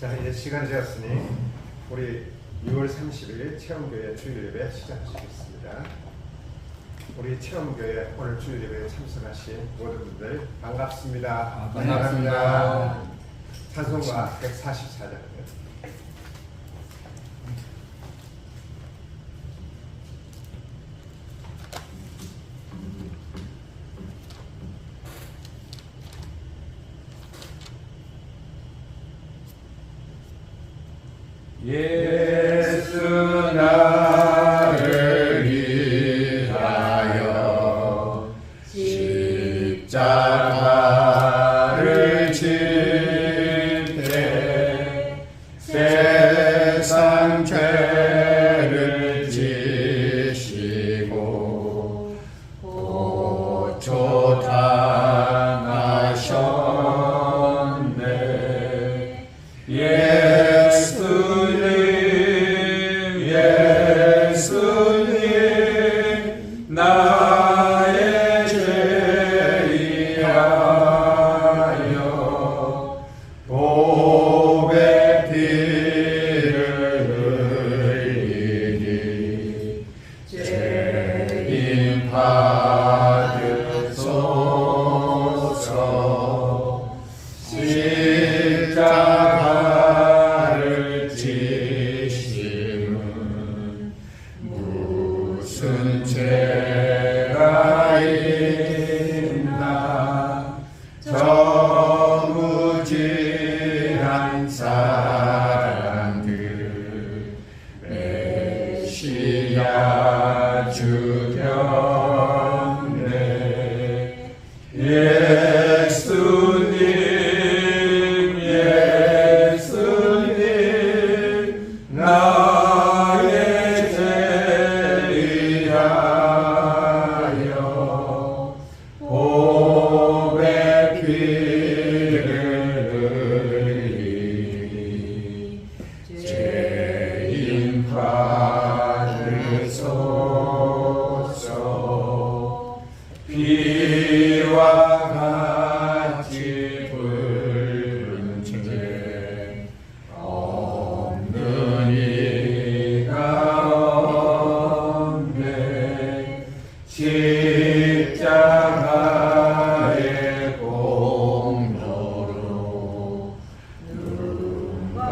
자, 이제 시간이 되었으니 우리 6월 30일 체험교회 주일예배 시작하시겠습니다. 우리 체험교회 오늘 주일예배에 참석하신 모든 분들 반갑습니다. 반갑습니다. 찬송가 144장입니다. 예수 나를 위하여 십자가를 질때 세상 죄를 지시고 고초 당하셨네. 예수님 나의 죄 위하여 보배 피를 흘리니 죄인 받으소서. 십자가를 지심은 무슨 죄가 있나. 저무지한 사람들 메시아 주변에 예수님 나의 죄 위하여 보배 피를 흘리니 죄인 받으소서. 피와 같이 붉은 죄 없는 이가 없네. 십자가의 공로로 눈과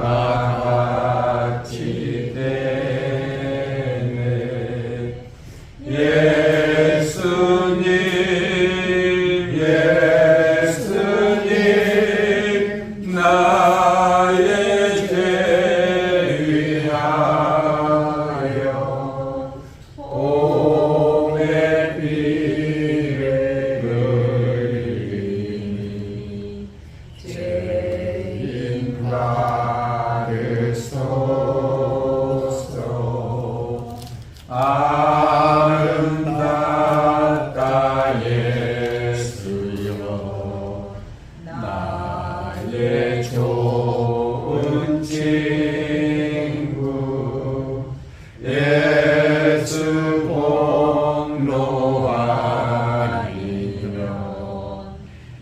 같이 되네. 예수님 나의 죄 위하여 보배 피를 흘리니 죄인 받으소서. 아름답다 예수여 나의 좋은 친구. 예수 공로 아니면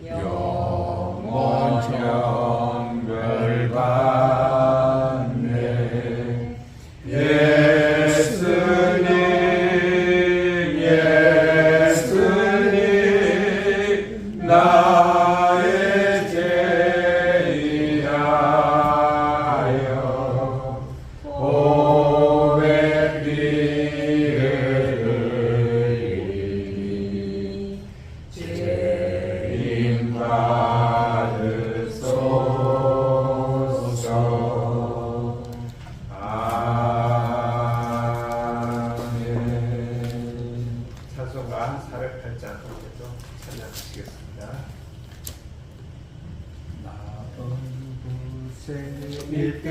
영원 정결 받네. 예수님 나의 죄 위하여 보배 피를 흘리니 죄인 받으소서. 아멘. 찬송가 408장 함께 좀 찬양하시겠습니다.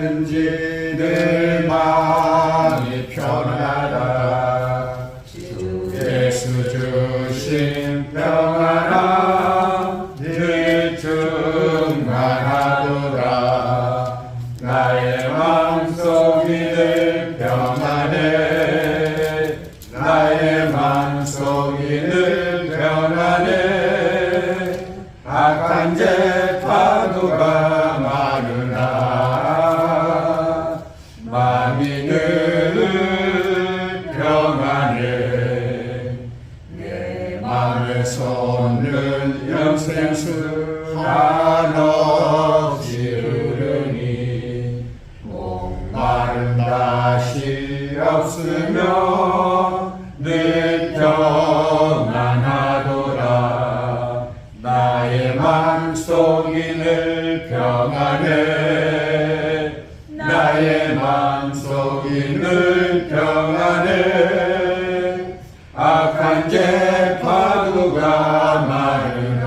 이끈지들 마음이 편하다. 주 예수 주신 평안함 늘 충만하도다. 나의 마음속이 늘 평안해. 나의 마음속이 늘 평안해. 악한 죄 파도가 많으나 솟는 영생수 한없이 흐르니 목마른 다시 없으며 늘 평안하도다. 나의 맘속이 늘 평안해. 나의 맘속이 늘 평안해. 악한 죄 파도가 많으나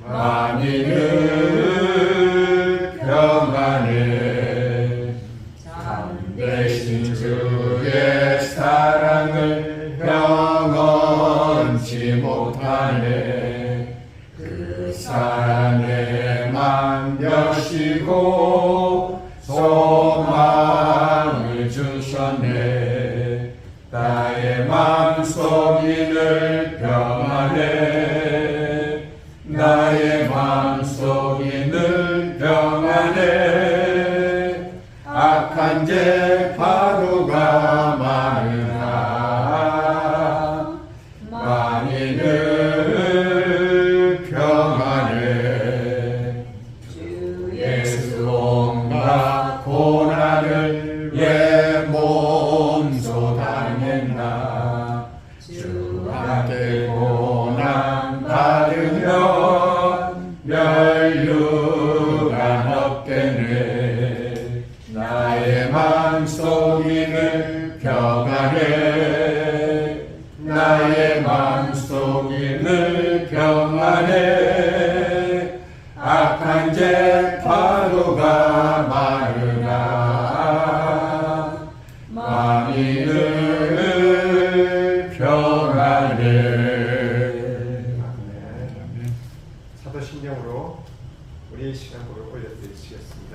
마음이 늘 평안해. 참되신 주의 사랑을 영원치 못하네. 그 사랑에 맘 여시고 소망을 주셨네. 나의 맘속이 늘 평안해. 나의 맘속이 늘 평안해. 악한 죄 파도가 많으나 마음이 늘 평안해. 주 예수 온갖 고난을 예 몸소 당했나. 주 함께 고난 받으면 멸류관 없겠네. 나의 맘속이 늘 평안해. 나의 맘속이 늘 평안해. 악한 죄 파도가 많으나 마음이 늘 평안해. 사도신경으로 우리 시간으로 올려드리시겠습니다.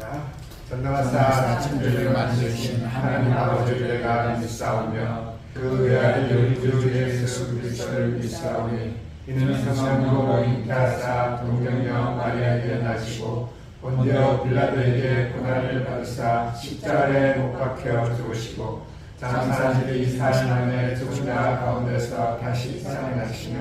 전능하사 천지를 만드신 하나님 아버지를 내가 믿사오며 그 외아들 주 예수 그리스도를 믿사오니 이는 성령으로 잉태하사 동정녀 마리아에게 나시고 본디오 빌라도에게 고난을 받으사 십자가에 못 박혀 죽으시고 장사지리 4일 만에 죽은 자 가운데서 다시 살아나시며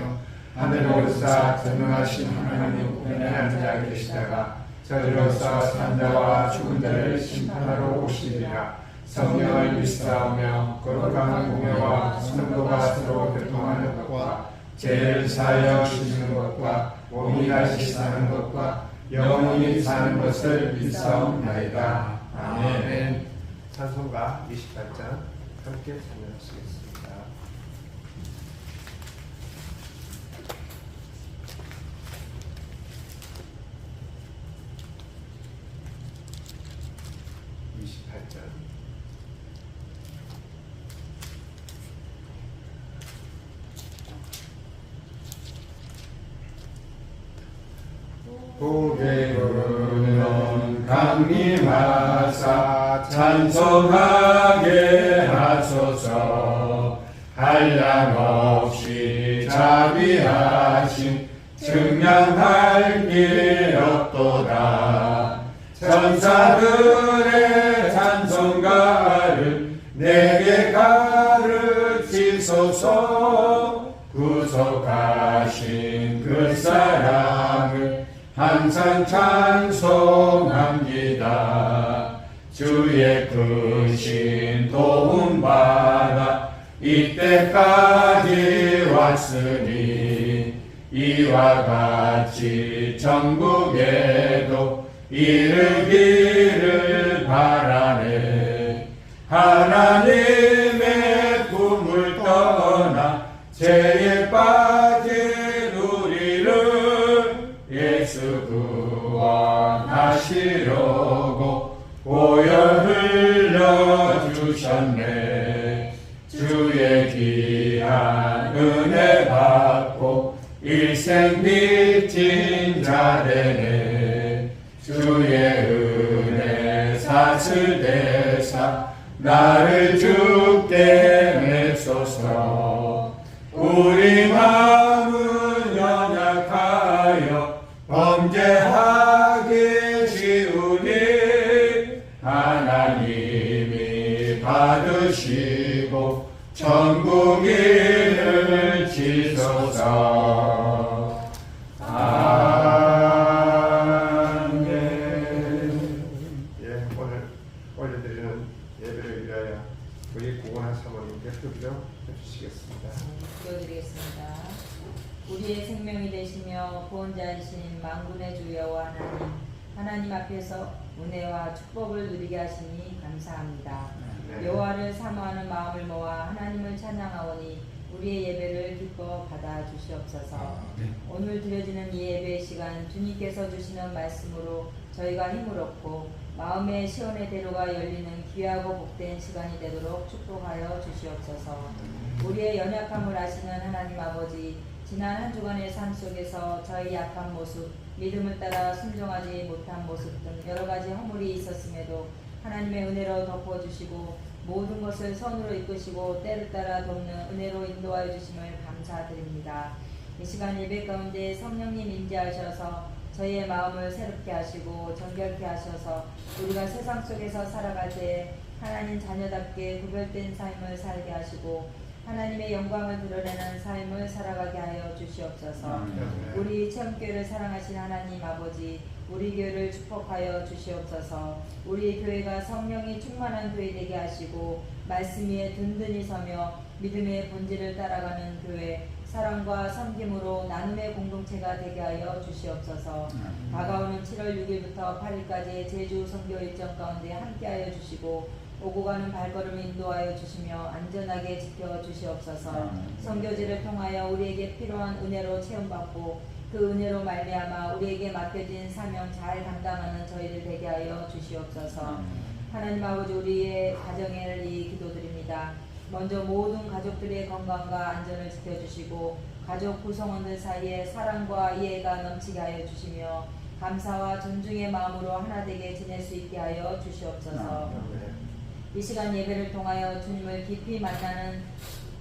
하늘에 오르사 전능하신 하나님 우편에 앉아 계시다가 저리로서 산자와 죽은 자를 심판하러 오시리라. 성령을 믿사오며 거룩한 공회와 성도가 서로 교통하는 것과 죄를 사하여 주시는 것과 몸이 다시 사는 것과 영원히 사는 것을 믿사옵나이다. 아멘. 찬송가 28장 함께 찬양하시겠습니다. 고개로는 강림하사 찬송하게 하소서. 한량없이 자비하신 증량할 길 없도다. 천사들의 찬송가를 내게 가르치소서. 구속하신 그 사랑을 항상 찬송합니다. 주의 크신 도움받아 이때까지 왔으니 이와 같이 천국에도 이르기를 바라네. 하나님의 꿈을 떠나 죄에 빠진 우리를 예수 구원하시려고 보혈 흘려주셨네. 주의 귀한 은혜 받고 일생 빚진 자 되네. 주의 은혜 사슬대사 나를 주께 맺소서. 우리 마음은 연약하여 범죄하기 쉬우니 하나님이 받으시고 천국 이를 지소 주옵소서. 아멘. 예, 오늘 올려드리는 예배를 위하여 우리 구원한 사모님께 기도 해주시겠습니다. 기도드리겠습니다. 우리의 생명이 되시며 구원자이신 만군의 주 여호와 하나님 앞에서 은혜와 축복을 누리게 하시니 감사합니다. 네. 여호와를 사모하는 마음을 모아 하나님을 찬양하오니 우리의 예배를 기뻐 받아 주시옵소서. 오늘 드려지는 이 예배 시간 주님께서 주시는 말씀으로 저희가 힘을 얻고 마음의 시온의 대로가 열리는 귀하고 복된 시간이 되도록 축복하여 주시옵소서. 우리의 연약함을 아시는 하나님 아버지, 지난 한 주간의 삶 속에서 저희 약한 모습, 믿음을 따라 순종하지 못한 모습 등 여러 가지 허물이 있었음에도 하나님의 은혜로 덮어주시고 모든 것을 선으로 이끄시고 때를 따라 돕는 은혜로 인도하여 주심을 감사드립니다. 이 시간 예배 가운데 성령님 임재하셔서 저희의 마음을 새롭게 하시고 정결케 하셔서 우리가 세상 속에서 살아갈 때 하나님 자녀답게 구별된 삶을 살게 하시고 하나님의 영광을 드러내는 삶을 살아가게 하여 주시옵소서. 우리 체험교회를 사랑하신 하나님 아버지, 우리 교회를 축복하여 주시옵소서. 우리 교회가 성령이 충만한 교회 되게 하시고 말씀 위에 든든히 서며 믿음의 본질을 따라가는 교회, 사랑과 섬김으로 나눔의 공동체가 되게 하여 주시옵소서. 다가오는 7월 6일부터 8일까지의 제주 선교 일정 가운데 함께하여 주시고 오고 가는 발걸음을 인도하여 주시며 안전하게 지켜 주시옵소서. 선교지를 통하여 우리에게 필요한 은혜로 체험받고 그 은혜로 말미암아 우리에게 맡겨진 사명 잘 감당하는 저희들 되게 하여 주시옵소서. 하나님 아버지, 우리의 가정을 기도드립니다. 먼저 모든 가족들의 건강과 안전을 지켜주시고 가족 구성원들 사이에 사랑과 이해가 넘치게 하여 주시며 감사와 존중의 마음으로 하나 되게 지낼 수 있게 하여 주시옵소서. 이 시간 예배를 통하여 주님을 깊이 만나는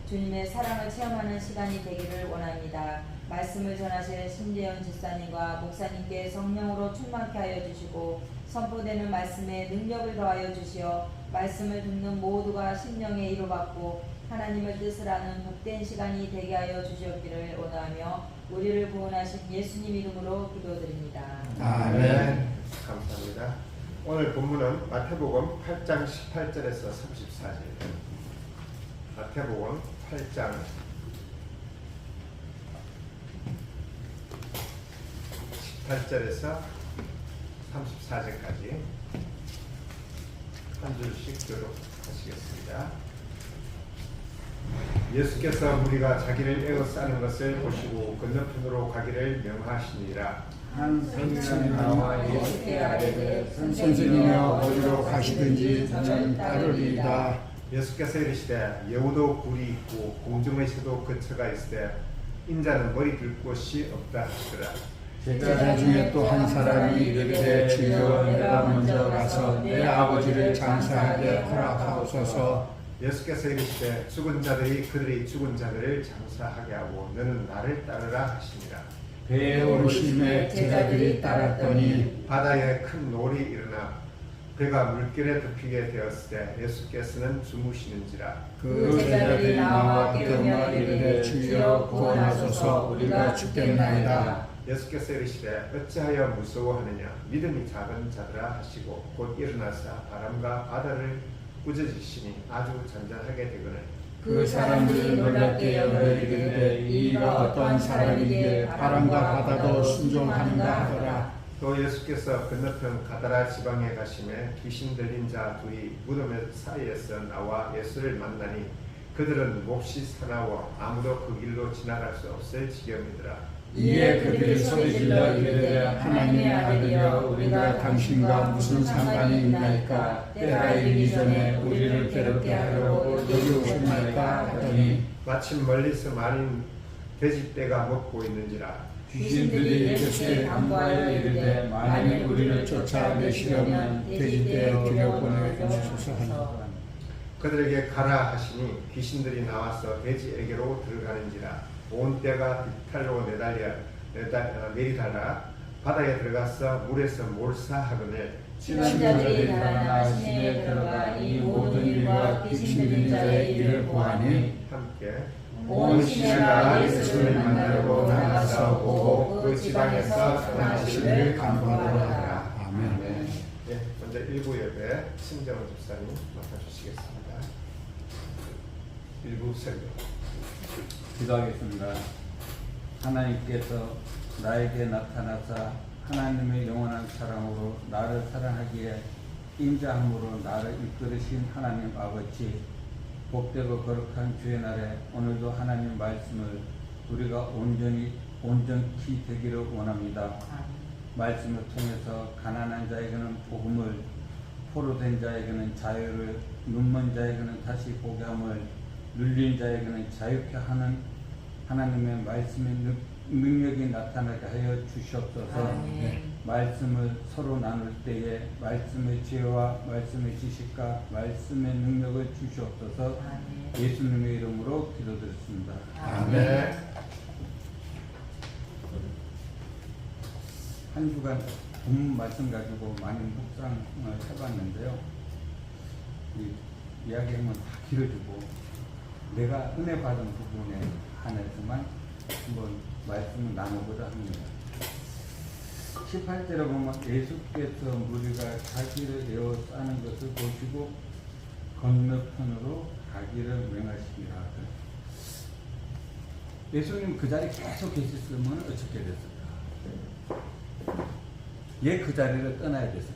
주님의 사랑을 체험하는 시간이 되기를 원합니다. 말씀을 전하실 신재현 집사님과 목사님께 성령으로 충만케 하여 주시고 선포되는 말씀에 능력을 더하여 주시어 말씀을 듣는 모두가 심령에 이루받고 하나님의 뜻을 아는 복된 시간이 되게 하여 주시옵기를 원하며 우리를 구원하신 예수님 이름으로 기도드립니다. 아멘. 감사합니다. 오늘 본문은 마태복음 8장 18절에서 34절. 마태복음 8장 18절에서 34절까지 한 줄씩 교독하시겠습니다. 예수께서 무리가 자기를 에워싸는 것을 보시고 건너편으로 가기를 명하시니라. 한 선생이 나와 예수께 아뢰되 선생님이여 어디로 가시든지 저는 따르리이다. 예수께서 이르시되 여우도 굴이 있고 공중에서도 거처가 있으되 인자는 머리 둘 곳이 없다 하시더라. 제자 중에 또 한 사람이 이르되 주여 내가 먼저 가서 내 아버지를 장사하게 허락하옵소서. 예수께서 이르시되 죽은 자들이 그들의 죽은 자들을 장사하게 하고 너는 나를 따르라 하시니라. 배에 오르심에 제자들이 따랐더니 바다에 큰 놀이 일어나 배가 물결에 덮이게 되었을 때 예수께서는 주무시는지라. 그 제자들이 나와 깨우며 이르되 주여 구원하소서 우리가 죽겠나이다. 예수께서 이르시되 어찌하여 무서워하느냐 믿음이 작은 자들아 하시고 곧 일어나사 바람과 바다를 꾸짖으시니 아주 잔잔하게 되거늘. 그 사람들이 놀랍게 여겨 이르되 이가 어떠한 사람이기에 바람과 바다도 순종하는가 하더라. 또 예수께서 건너편 가다라 지방에 가심에 귀신 들린 자 둘이 무덤 사이에서 나와 예수를 만나니 그들은 몹시 사나워 아무도 그 길로 지나갈 수 없을 지경이더라. 이에 그들이 소리질러 이르되 하나님의 아들이여 우리가 당신과 무슨 상관이 있나이까? 때가 이르기 전에 우리를 괴롭게 하려고 여기 오셨나이까? 하더니 마침 멀리서 많은 돼지떼가 먹고 있는지라. 귀신들이 예수께 간구하여 이르되 만일 우리를 쫓아내시려면 돼지떼에 들여보내주소서 하니라. 그들에게 가라 하시니 귀신들이 나와서 돼지에게로 들어가는지라. 온 떼가 비탈로 내리달아 바다에 들어가서 물에서 몰사하거늘. 신원자들이 달아나 시내에 들어가 이 모든 일과 귀신 들린 자의 일을 보아니 함께 온 시내가 예수를 만나려고 나가서 그 지방에서 떠나시기를 간구하노라. 아멘. 예, 먼저 1부 예배 신정원 집사님 맡아주시겠습니다. 1부 설교. 기도하겠습니다. 하나님께서 나에게 나타나사 하나님의 영원한 사랑으로 나를 사랑하기에 인자함으로 나를 이끌으신 하나님 아버지, 복되고 거룩한 주의 날에 오늘도 하나님 말씀을 우리가 온전히 되기를 원합니다. 말씀을 통해서 가난한 자에게는 복음을, 포로된 자에게는 자유를, 눈먼 자에게는 다시 보게 함을, 눌린 자에게는 자유케 하는 하나님의 말씀의 능력이 나타나게 하여 주시옵소서. 말씀을 서로 나눌 때에 말씀의 지혜와 말씀의 지식과 말씀의 능력을 주시옵소서. 예수님의 이름으로 기도드렸습니다. 아멘. 한 주간 본문 말씀 가지고 많이 묵상을 해봤는데요. 이야기하면 다 길어지고 내가 은혜 받은 부분에 한해서만 한번 말씀을 나누고자 합니다. 18절에 보면 예수께서 무리가 가기를 에워 싸는 것을 보시고 건너편으로 가기를 명하시니라. 예수님 그 자리에 계속 계셨으면 어떻게 됐을까? 왜 그 자리를 떠나야 됐을까?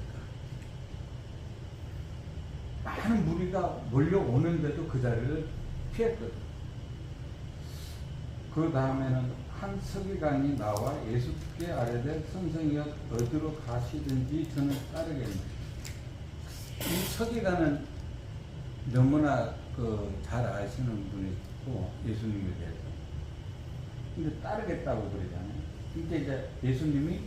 많은 무리가 몰려오는데도 그 자리를 피했거든. 그 다음에는 한 서기관이 나와 예수께 아뢰되 선생이여 어디로 가시든지 저는 따르겠습니다. 이 서기관은 너무나 잘 아시는 분이고 예수님에 대해서. 근데 따르겠다고 그러잖아요. 근데 이제 예수님이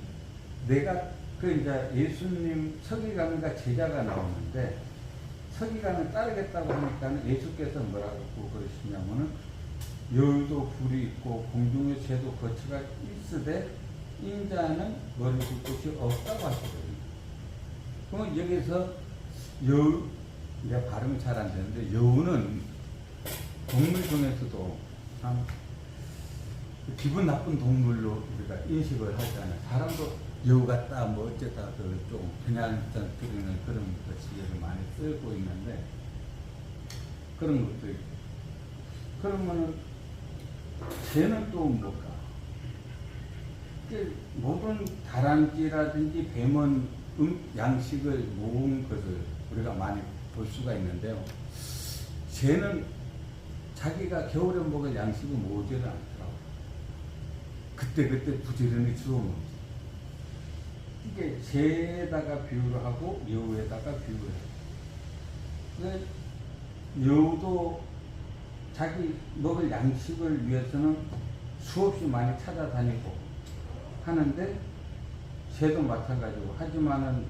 이제 예수님 서기관과 제자가 나오는데 서기관을 따르겠다고 하니까 예수께서 뭐라고 그러시냐면은 여유도 불이 있고 공중의 새도 거처가 있으되 인자는 머리 둘 곳이 없다고 하시거든요. 그러면 여기서 여우, 내가 발음이 잘 안 되는데 여우는 동물 중에서도 참 기분 나쁜 동물로 우리가 인식을 하잖아요. 사람도 여우 같다 뭐 어쨌다 좀 그냥 드리는 그런 것을 많이 쓰고 있는데 그런 것도 있고 그러면은 쟤는 또 뭘까? 모든 다람쥐라든지 뱀은 양식을 모은 것을 우리가 많이 볼 수가 있는데요. 쟤는 자기가 겨울에 먹을 양식을 모으지를 않더라고요. 그때 부지런히 주워 먹지. 이게 쟤에다가 비유를 하고 여우에다가 비유를 해요. 여우도 자기 먹을 양식을 위해서는 수없이 많이 찾아다니고 하는데 새도 마찬가지고 하지만은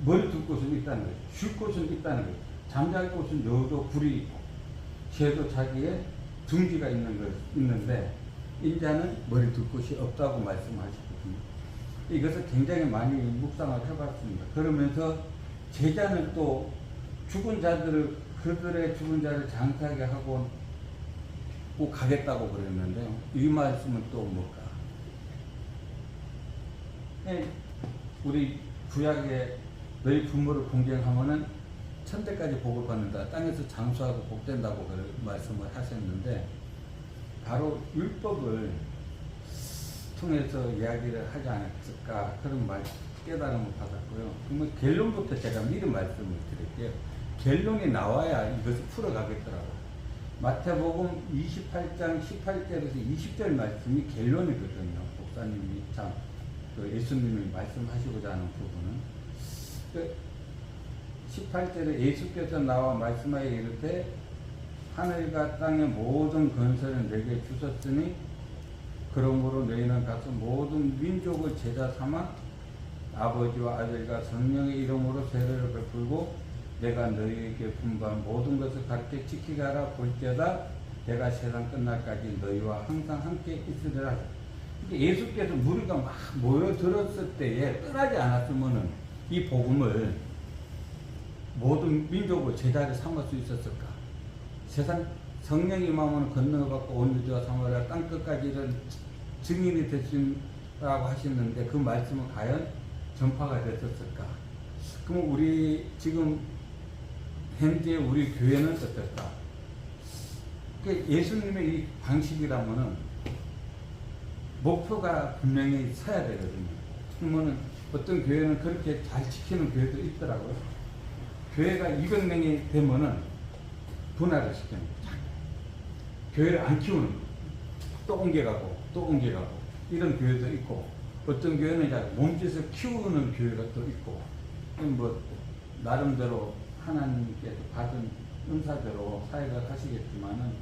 머리 둘 곳은 있다는 거예요. 쉴 곳은 있다는 거예요. 잠잘 곳은 여우도 굴이 있고 새도 자기의 둥지가 있는데 인자는 머리 둘 곳이 없다고 말씀하시거든요. 이것을 굉장히 많이 묵상을 해봤습니다. 그러면서 제자는 또 죽은 자들을 그들의 죽은 자를 장사하게 하고 꼭 가겠다고 그랬는데요. 이 말씀은 또 뭘까? 우리 구약에 너희 부모를 공경하면은 천대까지 복을 받는다. 땅에서 장수하고 복된다고 말씀을 하셨는데 바로 율법을 통해서 이야기를 하지 않았을까 그런 깨달음을 받았고요. 그러면 결론부터 제가 미리 말씀을 드릴게요. 결론이 나와야 이것을 풀어가겠더라고요. 마태복음 28장 18절에서 20절 말씀이 결론이거든요. 목사님이 참 예수님이 말씀하시고자 하는 부분은 18절에 예수께서 나와 말씀하여 이르되 하늘과 땅의 모든 건설을 내게 주셨으니 그러므로 너희는 가서 모든 민족을 제자 삼아 아버지와 아들과 성령의 이름으로 세례를 베풀고 내가 너희에게 분부한 모든 것을 가르쳐 지키게 하라. 볼지어다 내가 세상 끝날까지 너희와 항상 함께 있으리라. 예수께서 무리가 막 모여들었을 때에 떠나지 않았으면은 이 복음을 모든 민족을 제자리 삼을 수 있었을까? 세상 성령이 마음을 건너갖고 온 유대와 사마리아 땅끝까지 이런 증인이 되신다고 하시는데 그 말씀은 과연 전파가 됐었을까? 그럼 우리 지금 현재 우리 교회는 어떨까? 예수님의 이 방식이라면은 목표가 분명히 서야 되거든요. 그러면은 어떤 교회는 그렇게 잘 지키는 교회도 있더라고요. 교회가 200명이 되면은 분할을 시키는 거죠. 교회를 안 키우는 거예요. 또 옮겨가고 또 옮겨가고 이런 교회도 있고, 어떤 교회는 이제 몸짓을 키우는 교회가 또 있고, 뭐 나름대로 하나님께서 받은 은사대로 사역을 하시겠지만은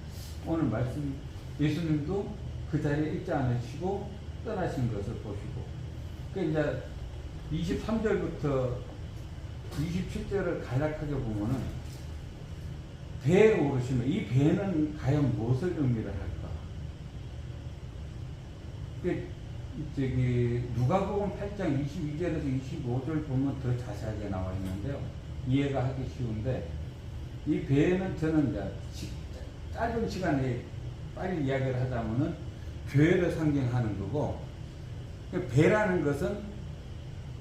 오늘 말씀 예수님도 그 자리에 있지 않으시고 떠나신 것을 보시고, 그 이제 23절부터 27절을 간략하게 보면은 배에 오르시면 이 배는 과연 무엇을 의미를 할까? 저기 누가복음 8장 22절에서 25절 보면 더 자세하게 나와 있는데요. 이해가 하기 쉬운데, 이 배는 저는 이제 짧은 시간에 빨리 이야기를 하자면은 교회를 상징하는 거고, 배라는 것은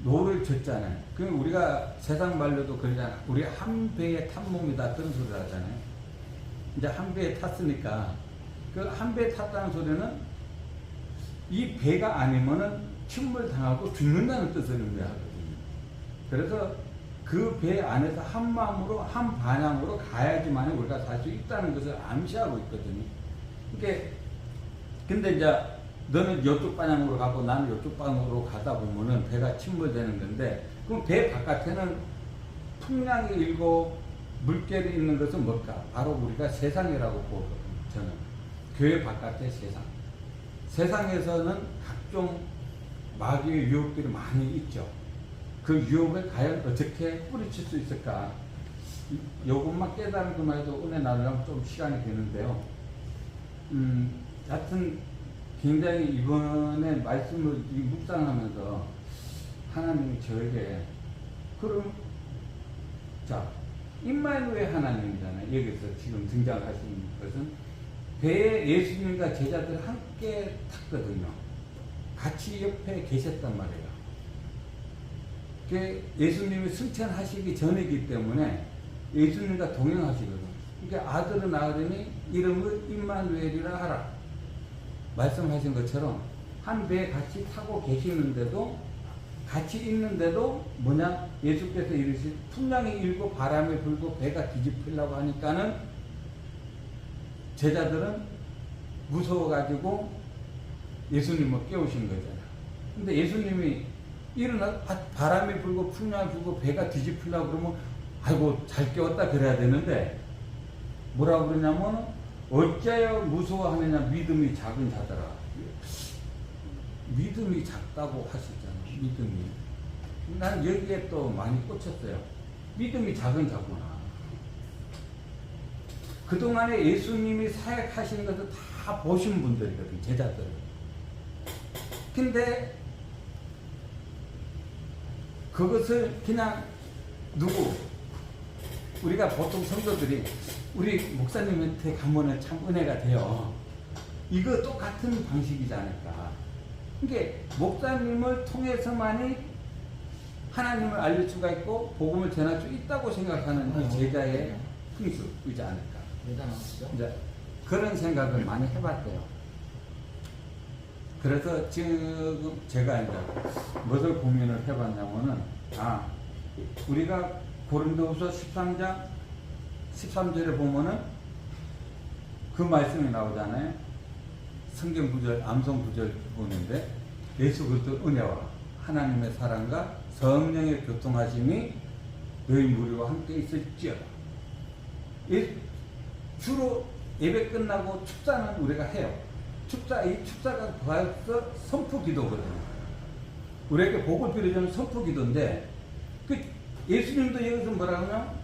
노를 젓잖아요. 그럼 우리가 세상 말로도 그러잖아요. 우리 한 배에 탄 몸이다 그런 소리를 하잖아요. 이제 한 배에 탔으니까 그 한 배에 탔다는 소리는 이 배가 아니면은 침몰 당하고 죽는다는 뜻을 의미하거든요. 그래서 그 배 안에서 한 마음으로 한 방향으로 가야지만 우리가 살 수 있다는 것을 암시하고 있거든요. 그러니까 근데 이제 너는 이쪽 방향으로 가고 나는 이쪽 방향으로 가다 보면은 배가 침몰되는 건데, 그럼 배 바깥에는 풍랑이 일고 물결이 있는 것은 뭘까? 바로 우리가 세상이라고 보거든요. 저는 교회 바깥의 세상. 세상에서는 각종 마귀의 유혹들이 많이 있죠. 그 유혹을 과연 어떻게 뿌리칠 수 있을까? 요것만 깨달은 것만 해도 은혜 나누려면 좀 시간이 되는데요. 하여튼 굉장히 이번에 말씀을 묵상하면서 하나님이 저에게, 그럼 자 임마누엘 하나님이잖아요. 여기서 지금 등장하신 것은 배에 예수님과 제자들 함께 탔거든요. 같이 옆에 계셨단 말이에요. 예수님이 승천하시기 전이기 때문에 예수님과 동행하시거든요. 그러니까 아들은 낳으니 이름을 임마누엘이라 하라 말씀하신 것처럼 한 배에 같이 타고 계시는데도, 같이 있는데도 뭐냐, 예수께서 이르시 풍랑이 일고 바람이 불고 배가 뒤집히려고 하니까는 제자들은 무서워가지고 예수님을 깨우신 거잖아요. 근데 예수님이 일어나 바람이 불고 풍랑이 불고 배가 뒤집히려고 그러면 아이고 잘 깨웠다 그래야 되는데, 뭐라고 그러냐면 어째여 무서워하느냐 믿음이 작은 자들아. 믿음이 작다고 하시잖아요. 믿음이. 난 여기에 또 많이 꽂혔어요. 믿음이 작은 자구나. 그동안에 예수님이 사역하신 것을 다 보신 분들이거든, 제자들. 근데 그것을 그냥 우리가 보통 성도들이 우리 목사님한테 가면은 참 은혜가 돼요. 이거 똑같은 방식이지 않을까. 그러니까 목사님을 통해서만이 하나님을 알릴 수가 있고 복음을 전할 수 있다고 생각하는 이 제자의 풍수이지 않을까. 이제 그런 생각을 많이 해봤대요. 그래서 지금 제가 이제 무엇을 고민을 해봤냐면은, 우리가 고린도후서 13장 13절에 보면은 그 말씀이 나오잖아요. 성경 구절, 암송 구절 부분인데, 예수 그리스도 은혜와 하나님의 사랑과 성령의 교통하심이 너희 무리와 함께 있을지어다. 주로 예배 끝나고 축사는 우리가 해요. 이 축사가 벌써 선포 기도거든요. 우리에게 복을 빌어주는 선포 기도인데, 그 예수님도 여기서 뭐라 하냐?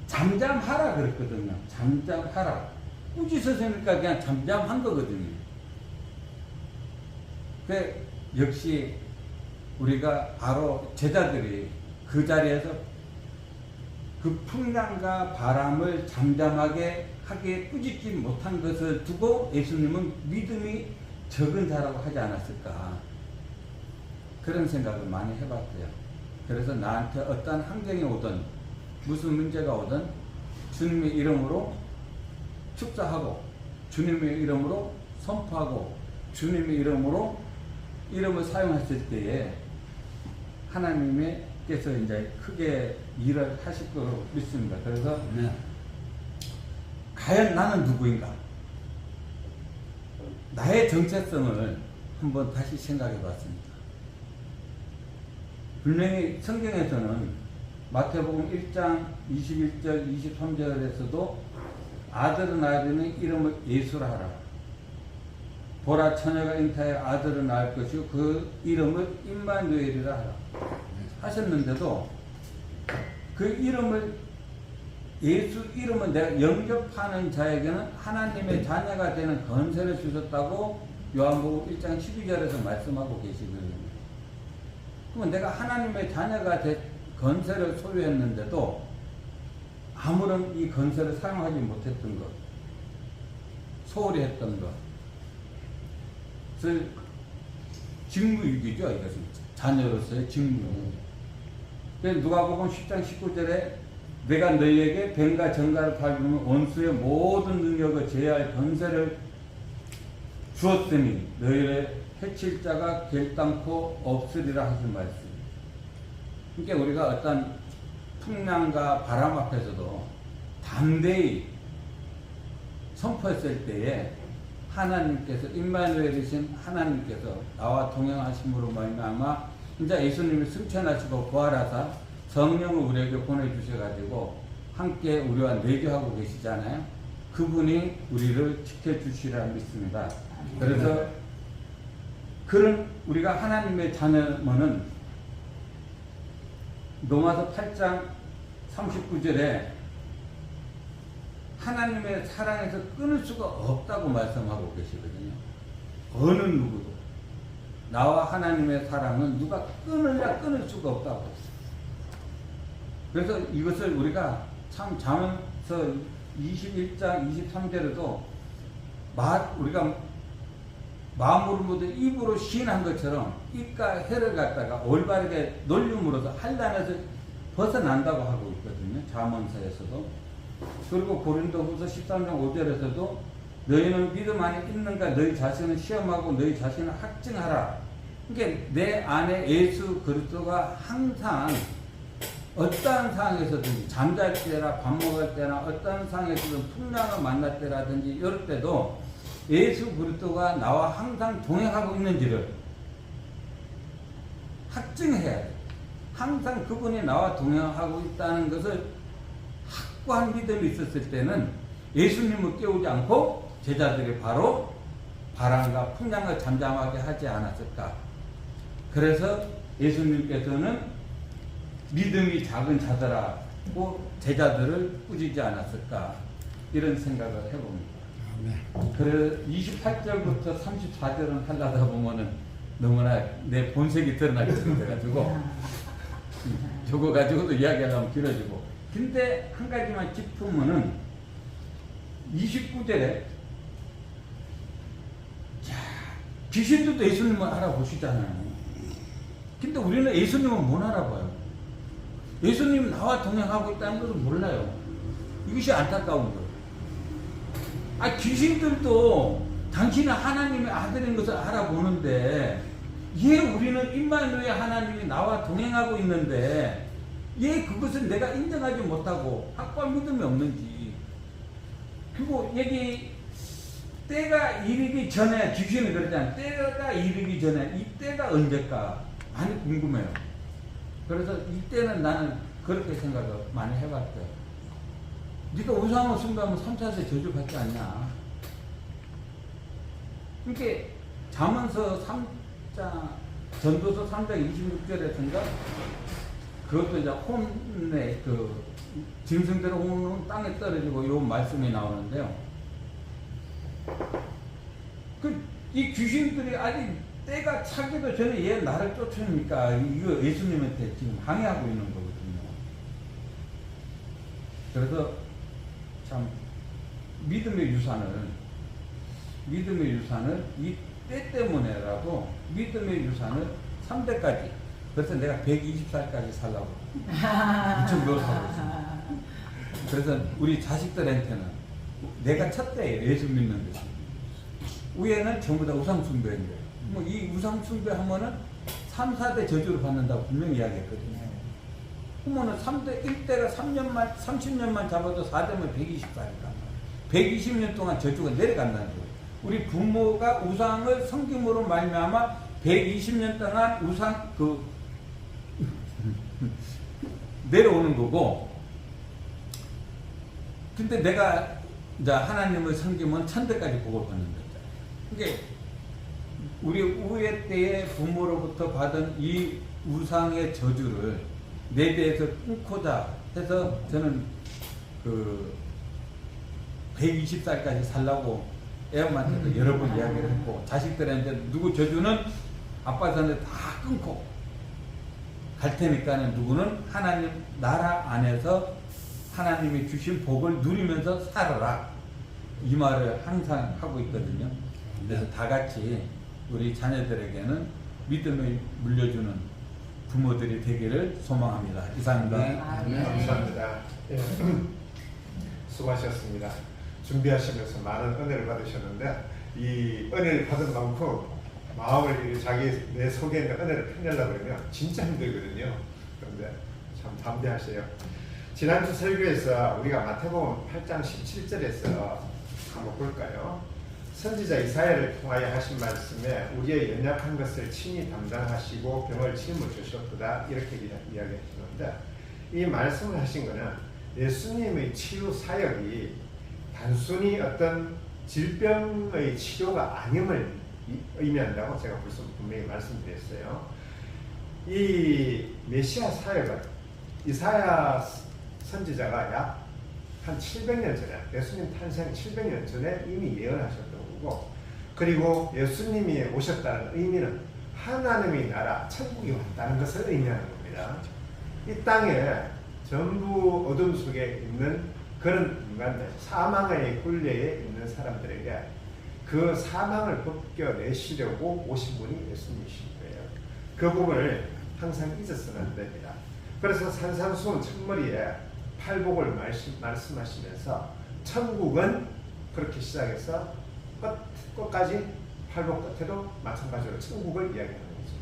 잠잠하라 그랬거든요. 잠잠하라. 꾸짖으니까 그냥 잠잠한 거거든요. 역시 우리가 바로 제자들이 그 자리에서 그 풍랑과 바람을 잠잠하게 하게 꾸짖지 못한 것을 두고 예수님은 믿음이 적은 자라고 하지 않았을까, 그런 생각을 많이 해봤어요. 그래서 나한테 어떤 환경이 오든 무슨 문제가 오든 주님의 이름으로 축사하고 주님의 이름으로 선포하고 주님의 이름으로 이름을 사용했을 때에 하나님께서 이제 크게 일을 하실 거로 믿습니다. 그래서 과연 나는 누구인가? 나의 정체성을 한번 다시 생각해 봤습니다. 분명히 성경에서는 마태복음 1장 21절 23절에서도 아들을 낳으려는 이름을 예수라 하라. 보라 처녀가 잉타하여 아들을 낳을 것이요 그 이름을 임마누엘이라 하라 하셨는데도 그 이름을, 예수 이름은 내가 영접하는 자에게는 하나님의 자녀가 되는 권세를 주셨다고 요한복음 1장 12절에서 말씀하고 계시거든요. 그러면 내가 하나님의 자녀가 된 권세를 소유했는데도 아무런 이 권세를 사용하지 못했던 것, 소홀히 했던 것, 그래서 직무유기죠. 이것은 자녀로서의 직무유기. 누가복음 10장 19절에 내가 너희에게 뱀과 정갈을 밟으면 원수의 모든 능력을 제어할 권세를 주었으니 너희를 해칠 자가 결단코 없으리라 하신 말씀. 그러니까 우리가 어떤 풍랑과 바람 앞에서도 담대히 선포했을 때에 하나님께서, 임마누엘이신 하나님께서 나와 동행하심으로 말미암아 이제 예수님이 승천하시고 부활하사 성령을 우리에게 보내주셔가지고 함께 우리와 내주하고 계시잖아요. 그분이 우리를 지켜주시리라 믿습니다. 그래서 그런 우리가 하나님의 자녀면은 로마서 8장 39절에 하나님의 사랑에서 끊을 수가 없다고 말씀하고 계시거든요. 어느 누구도 나와 하나님의 사랑은 누가 끊으려 끊을 수가 없다고. 그래서 이것을 우리가 참 잠언서 21장 23절에도 우리가 마음으로 모두 입으로 시인한 것처럼 입과 혀를 갖다가 올바르게 놀림으로써 한란에서 벗어난다고 하고 있거든요. 잠언서에서도. 그리고 고린도후서 13장 5절에서도 너희는 믿음 안에 있는가 너희 자신을 시험하고 너희 자신을 확증하라. 그러니까 내 안에 예수 그리스도가 항상 어떠한 상황에서든지 잠잘 때나 밥 먹을 때나 어떠한 상황에서든 풍랑을 만날 때라든지 이럴 때도 예수 그리스도가 나와 항상 동행하고 있는지를 확증해야 돼. 항상 그분이 나와 동행하고 있다는 것을 확고한 믿음이 있었을 때는 예수님을 깨우지 않고 제자들이 바로 바람과 풍랑을 잠잠하게 하지 않았을까. 그래서 예수님께서는 믿음이 작은 자들하고 제자들을 꾸짖지 않았을까, 이런 생각을 해봅니다. 그래서 28절부터 34절은 하려다 보면은 너무나 내 본색이 드러나게 돼가지고 저거 가지고도 이야기하려면 길어지고. 근데 한 가지만 짚으면은 29절에 귀신들도 예수님을 알아보시잖아요. 근데 우리는 예수님을 못 알아봐요. 예수님 나와 동행하고 있다는 것을 몰라요. 이것이 안타까운 거예요. 귀신들도 당신은 하나님의 아들인 것을 알아보는데 왜 우리는 임마누엘 하나님이 나와 동행하고 있는데 왜 그것을 내가 인정하지 못하고 확고한 믿음이 없는지. 그리고 여기 때가 이르기 전에, 귀신은 그러잖아요. 때가 이르기 전에 이 때가 언제까 많이 궁금해요. 그래서 이때는 나는 그렇게 생각을 많이 해봤어요. 네가 우상을 숭배하면 3차세 저주받지 않냐. 그러니까 잠언서 3장, 전도서 3장 26절에서인가 그것도 이제 혼내, 짐승들의 혼은 땅에 떨어지고 요 말씀이 나오는데요. 이 귀신들이 아직 때가 차기도 전에 얘 나를 쫓으니까 이거 예수님한테 지금 항의하고 있는 거거든요. 그래서 참 믿음의 유산을 이 때 때문에라도 믿음의 유산을 3대까지, 그래서 내가 120살까지 살라고 무척 노력하고 있습니다. 그래서 우리 자식들한테는 내가 첫 때에 예수 믿는 것이, 위에는 전부 다 우상숭배인 거예요. 뭐 이 우상숭배하면은 3, 4대 저주를 받는다고 분명히 이야기했거든요. 그러면은 3대, 1대가 30년만 잡아도 4대면 120살이니까 120년 동안 저주가 내려간다는 거예요. 우리 부모가 우상을 섬김으로 말미암아 120년 동안 우상 내려오는 거고, 근데 내가 이제 하나님을 섬기면 천대까지 복을 받는 거죠. 그러니까 우리 후회 때의 부모로부터 받은 이 우상의 저주를 내 대에서 끊고자 해서 저는 120살까지 살라고 애엄마한테도 여러 번 이야기를 했고, 자식들한테 누구 저주는 아빠 전에 다 끊고 갈 테니까는 누구는 하나님 나라 안에서 하나님이 주신 복을 누리면서 살아라, 이 말을 항상 하고 있거든요. 그래서 다 같이 우리 자녀들에게는 믿음을 물려주는 부모들이 되기를 소망합니다. 이상입니다. 네. 감사합니다. 예. 수고하셨습니다. 준비하시면서 많은 은혜를 받으셨는데, 이 은혜를 받은 만큼 마음을 내 속에 있는 은혜를 펴내려고 그러면 진짜 힘들거든요. 그런데 참 담대하세요. 지난주 설교에서 우리가 마태복음 8장 17절에서 한번 볼까요? 선지자 이사야를 통하여 하신 말씀에 우리의 연약한 것을 친히 담당하시고 병을 짊어 주셨도다, 이렇게 이야기하시는데, 이 말씀을 하신 것은 예수님의 치유 사역이 단순히 어떤 질병의 치료가 아님을 의미한다고 제가 벌써 분명히 말씀드렸어요. 이 메시아 사역은 이사야 선지자가 약 한 700년 전에, 예수님 탄생 700년 전에 이미 예언하셨던 거고, 그리고 예수님이 오셨다는 의미는 하나님의 나라, 천국이 왔다는 것을 의미하는 겁니다. 이 땅에 전부 어둠 속에 있는 그런 인간들, 사망의 굴레에 있는 사람들에게 그 사망을 벗겨내시려고 오신 분이 예수님이신 거예요. 그 부분을 항상 잊어서는 안 됩니다. 그래서 산산수훈 첫머리에 팔복을 말씀하시면서 천국은 그렇게 시작해서 끝까지 팔복 끝에도 마찬가지로 천국을 이야기하는 거죠.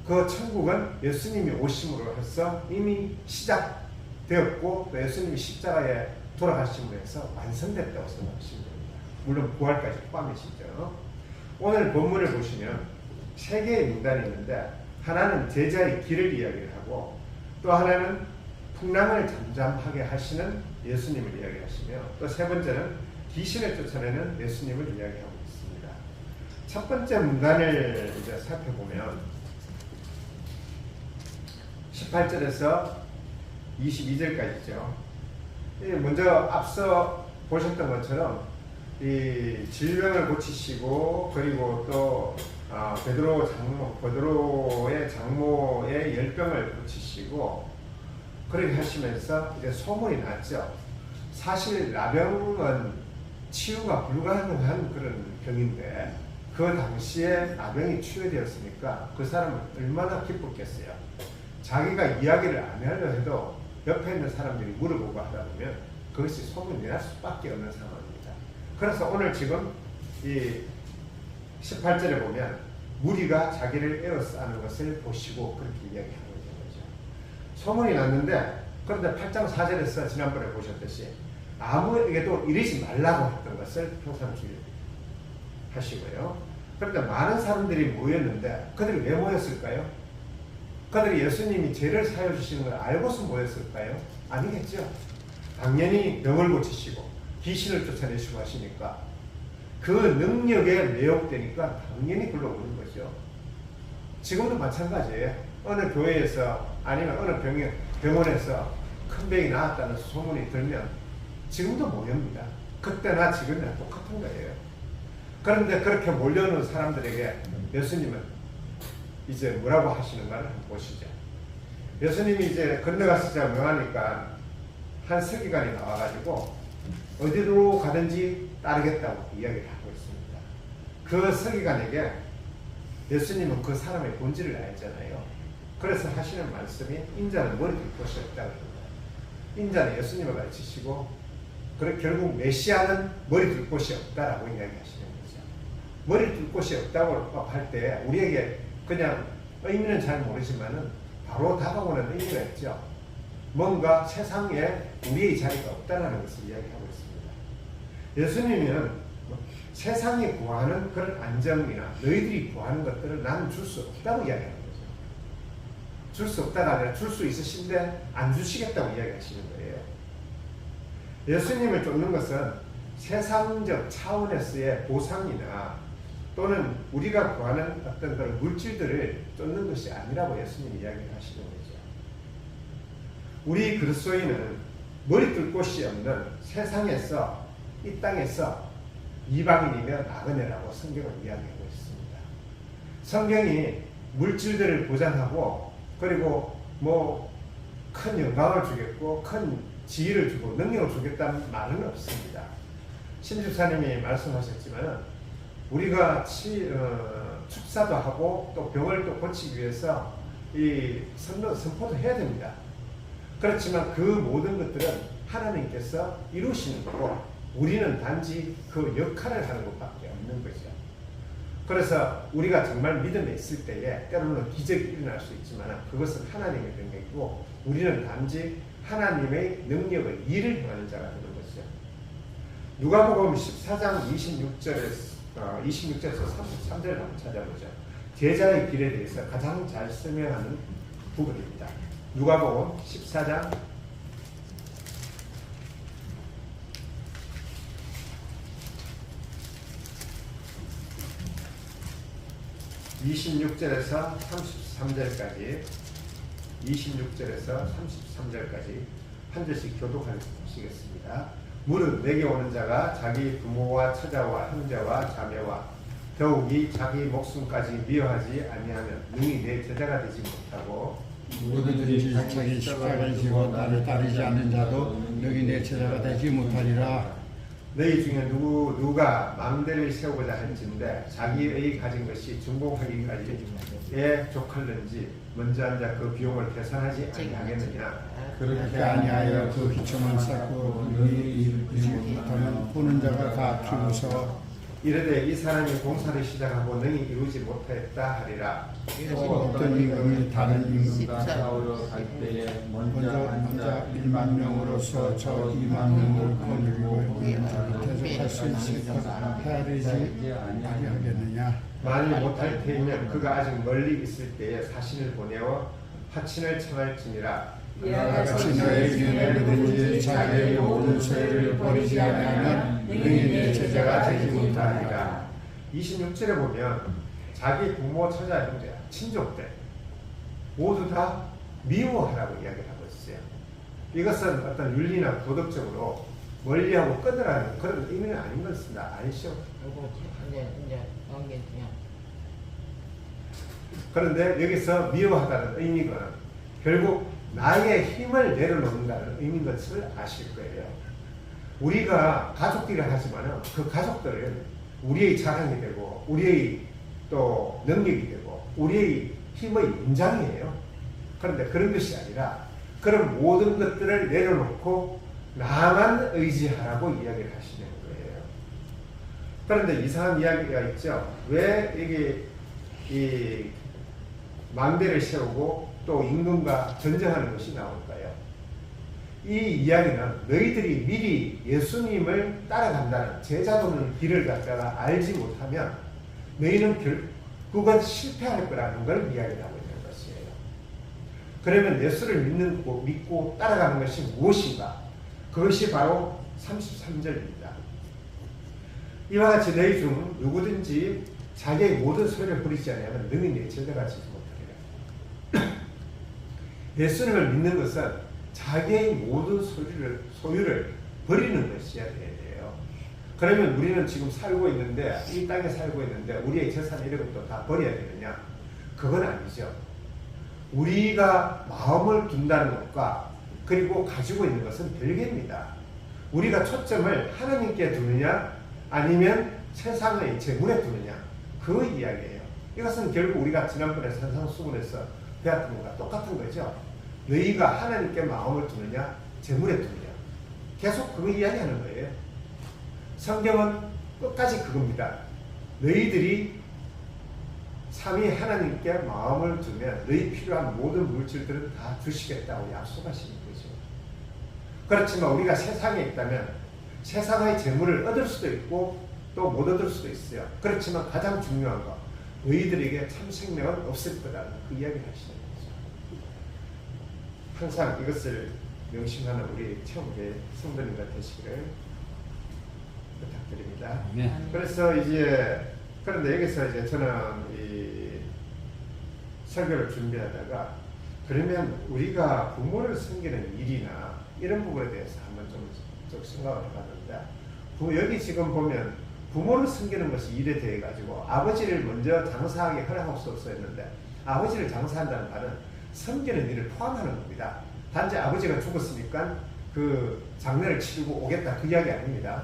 그 천국은 예수님이 오심으로 해서 이미 시작되었고, 또 예수님이 십자가에 돌아가심으로 해서 완성됐다고 생각하시면 됩니다. 물론 부활까지 포함이시죠. 오늘 본문을 보시면 세 개의 문단이 있는데, 하나는 제자의 길을 이야기를 하고, 또 하나는 풍랑을 잠잠하게 하시는 예수님을 이야기하시며, 또 세 번째는 귀신을 쫓아내는 예수님을 이야기하고 있습니다. 첫 번째 문단을 이제 살펴보면 18절에서 22절까지죠. 먼저 앞서 보셨던 것처럼 이 질병을 고치시고, 그리고 또 베드로의 장모의 열병을 고치시고, 그렇게 하시면서 이제 소문이 났죠. 사실 나병은 치유가 불가능한 그런 병인데, 그 당시에 나병이 치유되었으니까 그 사람은 얼마나 기뻤겠어요. 자기가 이야기를 안 하려 해도 옆에 있는 사람들이 물어보고 하다 보면 그것이 소문이 날 수밖에 없는 상황입니다. 그래서 오늘 지금 이 18절에 보면 무리가 자기를 에워싸는 것을 보시고 그렇게 이야기하고 있는 거죠. 소문이 났는데, 그런데 8장 4절에서 지난번에 보셨듯이 아무에게도 이르지 말라고 했던 것을 평상시에 하시고요. 그런데 많은 사람들이 모였는데, 그들이 왜 모였을까요? 그들이 예수님이 죄를 사여 주시는 걸 알고서 모였을까요? 아니겠죠. 당연히 병을 고치시고 귀신을 쫓아내시고 하시니까 그 능력에 매혹되니까 당연히 불러오는 거죠. 지금도 마찬가지예요. 어느 교회에서 아니면 어느 병원에서 큰 병이 나왔다는 소문이 들면 지금도 모입니다. 그때나 지금이나 똑같은 거예요. 그런데 그렇게 몰려오는 사람들에게 예수님은 이제 뭐라고 하시는가를 한번 보시죠. 예수님이 이제 건너가시자 명하니까 한 서기관이 나와가지고 어디로 가든지 따르겠다고 이야기를 하고 있습니다. 그 서기관에게 예수님은 그 사람의 본질을 알잖아요. 그래서 하시는 말씀이 인자는 머리 둘 곳이 없다고 합니다. 인자는 예수님을 가르치시고 결국 메시아는 머리 둘 곳이 없다라고 이야기하시는 거죠. 머리 둘 곳이 없다고 할 때 우리에게 그냥 의미는 잘 모르지만은 바로 다가오는 의미가 있죠. 뭔가 세상에 우리의 자리가 없다는 것을 이야기하고 있습니다. 예수님은 세상이 구하는 그런 안정이나 너희들이 구하는 것들을 나는 줄 수 없다고 이야기하는 거죠. 줄 수 없다가 아니라 줄 수 있으신데 안 주시겠다고 이야기하시는 거예요. 예수님을 쫓는 것은 세상적 차원에서의 보상이나 또는 우리가 구하는 어떤 그런 물질들을 쫓는 것이 아니라고 예수님이 이야기를 하시는 거죠. 우리 그리스도인은 머리 둘 곳이 없는 세상에서 이 땅에서 이방인이며 나그네라고 성경은 이야기하고 있습니다. 성경이 물질들을 보장하고 그리고 큰 영광을 주겠고 큰 지위를 주고 능력을 주겠다는 말은 없습니다. 신집사님이 말씀하셨지만 우리가 축사도 하고 또 병을 또 고치기 위해서 이 선포도 해야 됩니다. 그렇지만 그 모든 것들은 하나님께서 이루시는 거고 우리는 단지 그 역할을 하는 것밖에 없는 거죠. 그래서 우리가 정말 믿음에 있을 때에 때로는 기적이 일어날 수 있지만 그것은 하나님의 능력이고 우리는 단지 하나님의 능력을 일을 행하는 자가 되는 것이죠. 누가복음 14장 26절에서 33절을 한번 찾아보죠. 제자의 길에 대해서 가장 잘 설명하는 부분입니다. 누가복음 14장 26절에서 33절까지 한 절씩 교독하시겠습니다. 무릇 내게 오는 자가 자기 부모와 처자와 형제와 자매와 더욱이 자기 목숨까지 미워하지 아니하면 능히 내 제자가 되지 못하고 누구든지 자기 십자가를 지고 나를 따르지 않는 자도 너희 내 제자가 되지 못하리라. 너희 중에 누가 망대를 세우고자 할진대 자기의 가진 것이 중복하기까지에 족할는지 먼저 앉아 그 비용을 계산하지 아니하겠느냐. 그렇게 아니하여 그 기초만 쌓고 너희 이루지 못하면 보는 자가 다 비웃어 이르되 이 사람이 공사를 시작하고 능히 이루지 못했다 하리라. 어떤 임금이 다른 임금과 싸우러 갈 때에 먼저 앉아 1만 명으로서 저 2만 명을 거느리고 계속할 수 있을까 헤아리지 아니하겠느냐. 만일 못할 테이면 그가 아직 멀리 있을 때에 사신을 보내어 하친을 청할지니라. 이와 같이 너의 중에 누구든지 자기의 모든 소유를 버리지 아니하면 능히 내 제자가 되지 못하리라. 26절에 보면 자기 부모, 처자, 형제, 친족들 모두 다 미워하라고 이야기를 하고 있어요. 이것은 어떤 윤리나 도덕적으로 멀리하고 끊으라는 그런 의미는 아닌 것입니다. 아니죠? 그런데 여기서 미워하다는 의미가 결국 나의 힘을 내려놓는다는 의미인 것을 아실 거예요. 우리가 가족들을 하지만 그 가족들은 우리의 자랑이 되고 우리의 또 능력이 되고 우리의 힘의 연장이에요. 그런데 그런 것이 아니라 그런 모든 것들을 내려놓고 나만 의지하라고 이야기를 하시는 거예요. 그런데 이상한 이야기가 있죠. 왜 이게 이 망대를 세우고 또 임금과 전쟁하는 것이 나올까요? 이 이야기는 너희들이 미리 예수님을 따라간다는 제자도는 길을 갖다가 알지 못하면 너희는 결국은 실패할 거라는 걸 이야기를 하고 있는 것이에요. 그러면 예수를 믿고 따라가는 것이 무엇인가? 그것이 바로 33절입니다. 이와 같이 너희 중 누구든지 자기의 모든 소유를 버리지 않으면 능히 내 제자가 되지 못하리라. 예수님을 믿는 것은 자기의 모든 소유를 버리는 것이어야 돼요. 그러면 우리는 지금 살고 있는데 이 땅에 살고 있는데 우리의 재산 이런 것도 다 버려야 되느냐? 그건 아니죠. 우리가 마음을 둔다는 것과 그리고 가지고 있는 것은 별개입니다. 우리가 초점을 하나님께 두느냐 아니면 세상의 재물에 두느냐 그 이야기예요. 이것은 결국 우리가 지난번에 산상수훈에서 배웠던 것과 똑같은 거죠. 너희가 하나님께 마음을 두느냐 재물에 두느냐 계속 그거 이야기하는 거예요. 성경은 끝까지 그겁니다. 너희들이 삼위 하나님께 마음을 두면 너희 필요한 모든 물질들은 다 주시겠다고 약속하시는 거죠. 그렇지만 우리가 세상에 있다면 세상의 재물을 얻을 수도 있고 또 못 얻을 수도 있어요. 그렇지만 가장 중요한 거 너희들에게 참 생명은 없을 거다는 그 이야기를 하시는 거죠. 항상 이것을 명심하는 우리 체험교회 성도님들 되시기를 부탁드립니다. 네. 그래서 이제 그런데 여기서 이제 저는 이 설교를 준비하다가 그러면 우리가 부모를 섬기는 일이나 이런 부분에 대해서 한번 좀 생각을 해봤는데 여기 지금 보면 부모를 섬기는 것이 일에 대해 가지고 아버지를 먼저 장사하게 허락할 수 없었는데 아버지를 장사한다는 말은 섬기는 일을 포함하는 겁니다. 단지 아버지가 죽었으니까 그 장례를 치르고 오겠다 그 이야기 아닙니다.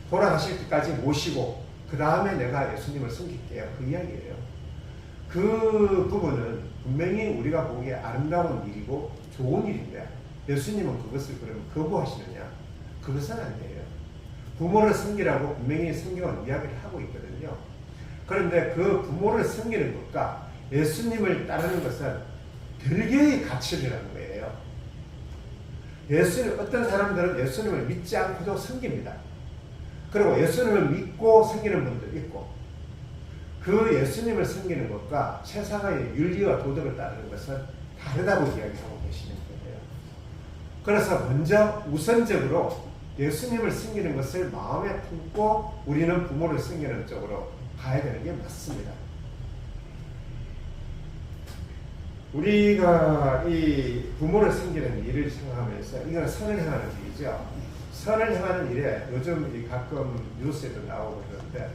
돌아가실 때까지 모시고 그 다음에 내가 예수님을 섬길게요 그 이야기예요. 그 부분은 분명히 우리가 보기에 아름다운 일이고 좋은 일인데 예수님은 그것을 그러면 거부하시느냐? 그것은 아니에요. 부모를 섬기라고 분명히 성경은 이야기를 하고 있거든요. 그런데 그 부모를 섬기는 것과 예수님을 따르는 것은 별개의 가치라는 거예요. 어떤 사람들은 예수님을 믿지 않고도 섬깁니다. 그리고 예수님을 믿고 섬기는 분도 있고 그 예수님을 섬기는 것과 세상의 윤리와 도덕을 따르는 것은 다르다고 이야기하고 계시는 거예요. 그래서 먼저 우선적으로 예수님을 섬기는 것을 마음에 품고 우리는 부모를 섬기는 쪽으로 가야 되는 게 맞습니다. 우리가 이 부모를 섬기는 일을 생각하면서 이건 선을 행하는 일이죠. 선을 행하는 일에 요즘 가끔 뉴스에도 나오고 그러는데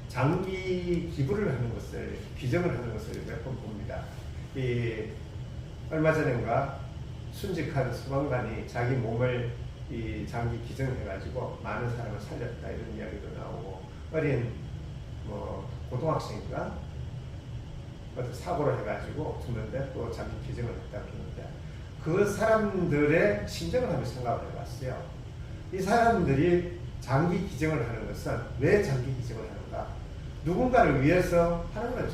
장기 기부를 하는 것을 비정을 하는 것을 몇 번 봅니다. 얼마 전인가 순직한 소방관이 자기 몸을 이 장기 기증해가지고 많은 사람을 살렸다 이런 이야기도 나오고 어린 고등학생인가 어떤 사고를 해가지고 죽는데 또 장기 기증을 했다 그러는데 그 사람들의 심정을 한번 생각을 해봤어요. 이 사람들이 장기 기증을 하는 것은 왜 장기 기증을 하는가? 누군가를 위해서 하는 건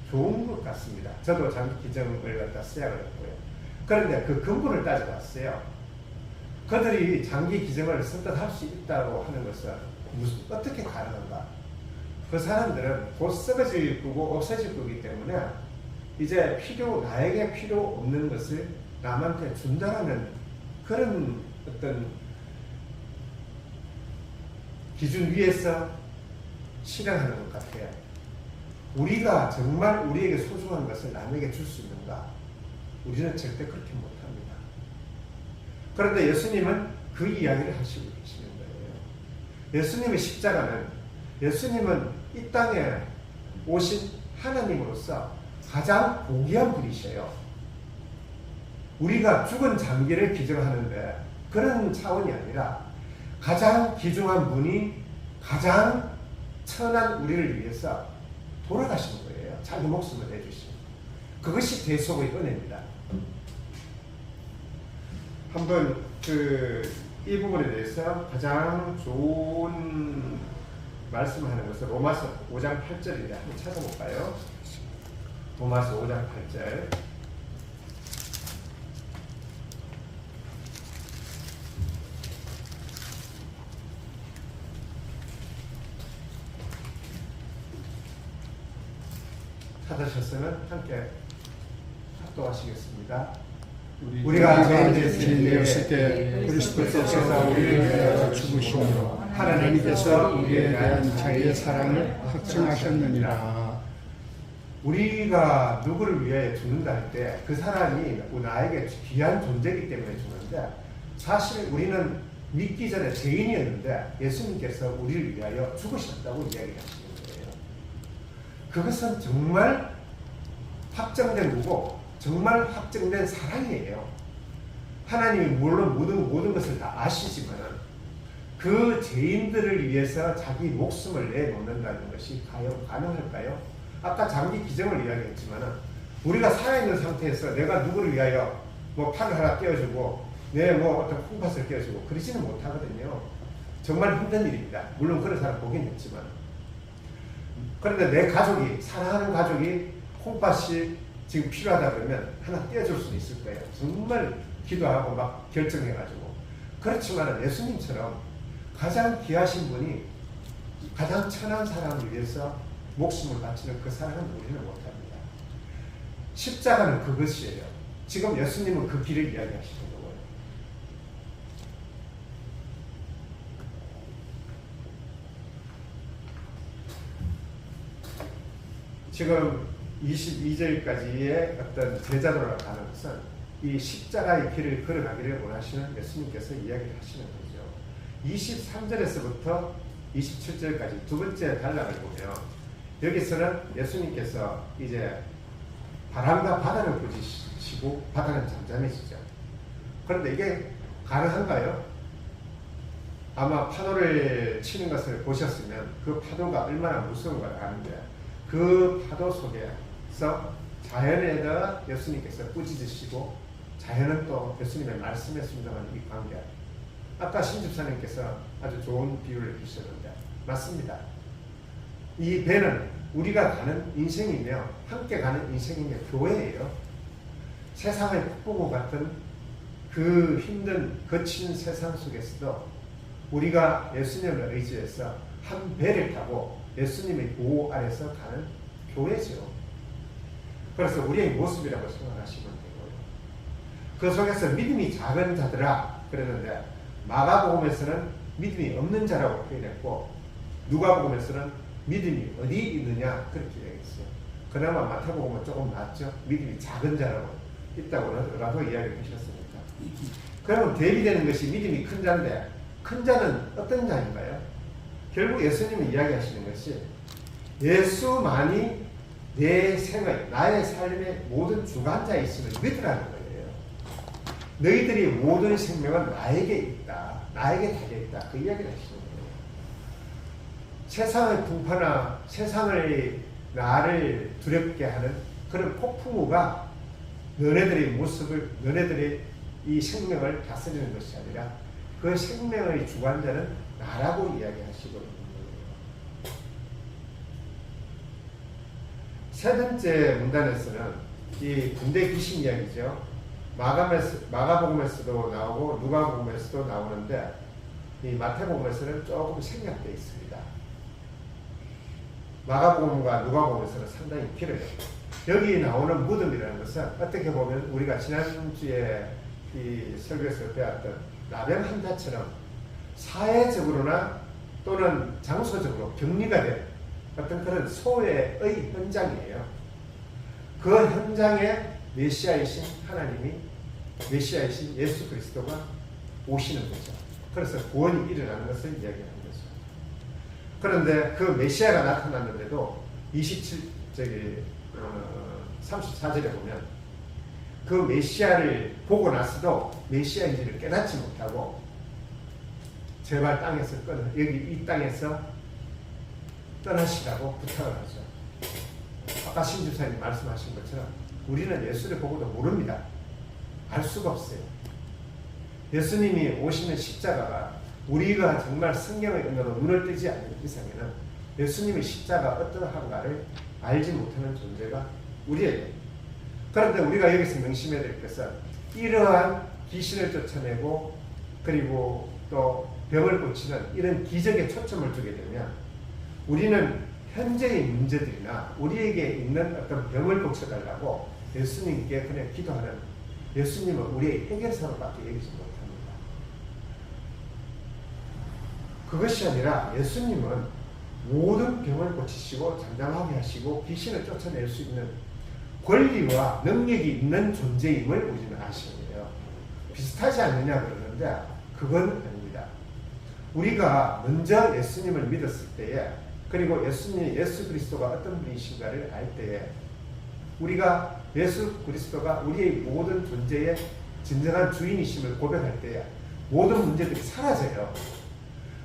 좋은 것 같습니다. 저도 장기 기증을 갖다 시작을 했고요. 그런데 그 근본을 따져봤어요. 그들이 장기 기증을 선뜻 할 수 있다고 하는 것은 어떻게 가능한가? 그 사람들은 곧 썩어질 거고 없어질 거기 때문에 이제 나에게 필요 없는 것을 남한테 준다라는 그런 어떤 기준 위에서 실행하는 것 같아요. 우리가 정말 우리에게 소중한 것을 남에게 줄 수 있는가? 우리는 절대 그렇게 못합니다. 그런데 예수님은 그 이야기를 하시고 계시는 거예요. 예수님의 십자가는 예수님은 이 땅에 오신 하나님으로서 가장 고귀한 분이셔요. 우리가 죽은 장기를 기증하는데 그런 차원이 아니라 가장 귀중한 분이 가장 천한 우리를 위해서 돌아가신 거예요. 자기 목숨을 내주신. 그것이 대속의 은혜입니다. 한번 이 부분에 대해서 가장 좋은 말씀하는 것은 로마서 5장 8절인데 한번 찾아볼까요? 로마서 5장 8절. 찾으셨으면 함께 합독하시겠습니다. 우리가 죄인 되었을 때 그리스도께서 우리를 위하여 죽으심으로 하나님께서 우리에 대한 자기의 사랑을 확증하셨느니라. 우리가 누구를 위하여 죽는다 할 때 그 사람이 나에게 귀한 존재이기 때문에 죽는데 사실 우리는 믿기 전에 죄인이었는데 예수님께서 우리를 위하여 죽으셨다고 이야기하시는 거예요. 그것은 정말 확정된 거고 정말 확정된 사랑이에요. 하나님이 물론 모든 것을 다 아시지만 그 죄인들을 위해서 자기 목숨을 내놓는다는 것이 과연 가능할까요? 아까 장기 기정을 이야기했지만 우리가 살아있는 상태에서 내가 누구를 위하여 뭐 팔을 하나 떼어주고 내 뭐 어떤 콩팥을 떼어주고 그러지는 못하거든요. 정말 힘든 일입니다. 물론 그런 사람 보긴 했지만. 그런데 내 가족이, 사랑하는 가족이 콩팥이 지금 필요하다 그러면 하나 떼어줄 수도 있을 거예요. 정말 기도하고 막 결정해가지고. 그렇지만 예수님처럼 가장 귀하신 분이 가장 천한 사람을 위해서 목숨을 바치는 그 사랑은 우리는 못합니다. 십자가는 그것이에요. 지금 예수님은 그 길을 이야기하시는 거고요. 지금 22절까지의 어떤 제자도로 가는 것은 이 십자가의 길을 걸어가기를 원하시는 예수님께서 이야기를 하시는 거죠. 23절에서부터 27절까지 두 번째 단락을 보면 여기서는 예수님께서 이제 바람과 바다를 꾸짖으시고 바다는 잠잠해지죠. 그런데 이게 가능한가요? 아마 파도를 치는 것을 보셨으면 그 파도가 얼마나 무서운가를 아는데 그 파도 속에서 자연에다 예수님께서 꾸짖으시고 자연은 또 예수님의 말씀에 순종하는 이 관계. 아까 신집사님께서 아주 좋은 비유를 해주셨는데 맞습니다. 이 배는 우리가 가는 인생이며 함께 가는 인생이며 교회예요. 세상의 폭풍우 같은 그 힘든 거친 세상 속에서도 우리가 예수님을 의지해서 한 배를 타고 예수님의 보호 아래서 가는 교회죠. 그래서 우리의 모습이라고 생각하시면 되고요. 그 속에서 믿음이 작은 자들아 그랬는데 마가복음에서는 믿음이 없는 자라고 표현했고 누가복음에서는 믿음이 어디 있느냐 그렇게 얘기했어요. 그나마 마태복음은 조금 낫죠. 믿음이 작은 자라고 있다고라도 이야기를 하셨으니까. 그러면 대비되는 것이 믿음이 큰 자인데 큰 자는 어떤 자인가요? 결국 예수님이 이야기하시는 것이 예수만이 내 생의 나의 삶의 모든 주관자이심을 믿으라는 거예요. 너희들이 모든 생명은 나에게 있다. 나에게 달려있다. 그 이야기를 하시는 거예요. 세상의 풍파나 세상을 나를 두렵게 하는 그런 폭풍우가 너네들의 모습을 너네들의 이 생명을 다스리는 것이 아니라 그 생명의 주관자는 나라고 이야기하시고 있는 거예요. 세 번째 문단에서는 이 군대 귀신 이야기죠. 마가복음에서도 나오고 누가복음에서도 나오는데 이 마태복음에서는 조금 생략되어 있습니다. 마가복음과 누가복음에서는 상당히 길어요. 여기 나오는 무덤이라는 것은 어떻게 보면 우리가 지난주에 이 설교에서 배웠던 나병 환자처럼 사회적으로나 또는 장소적으로 격리가 된 어떤 그런 소외의 현장이에요. 그 현장에 메시아이신 하나님이 메시아이신 예수 그리스도가 오시는 거죠. 그래서 구원이 일어나는 것을 이야기하는 거죠. 그런데 그 메시아가 나타났는데도 34절에 보면 그 메시아를 보고 나서도 메시아인지를 깨닫지 못하고 제발 땅에서 이 땅에서 떠나시라고 부탁을 하죠. 아까 신주사님 말씀하신 것처럼 우리는 예수를 보고도 모릅니다. 알 수가 없어요. 예수님이 오시는 십자가가 우리가 정말 성경의 은혜로 눈을 뜨지 않는 이상에는 예수님의 십자가 어떠한가를 알지 못하는 존재가 우리예요. 그런데 우리가 여기서 명심해야 될 것은 이러한 귀신을 쫓아내고 그리고 또 병을 고치는 이런 기적에 초점을 두게 되면 우리는 현재의 문제들이나 우리에게 있는 어떤 병을 고쳐달라고 예수님께 그냥 기도하는 예수님은 우리의 해결사로밖에 여기지 못합니다. 그것이 아니라 예수님은 모든 병을 고치시고 잠잠하게 하시고 귀신을 쫓아낼 수 있는 권리와 능력이 있는 존재임을 우리는 아시네요. 비슷하지 않느냐 그러는데 그건 아닙니다. 우리가 먼저 예수님을 믿었을 때에 그리고 예수 그리스도가 어떤 분이신가를 알 때에 우리가 예수 그리스도가 우리의 모든 존재의 진정한 주인이심을 고백할 때에 모든 문제들이 사라져요.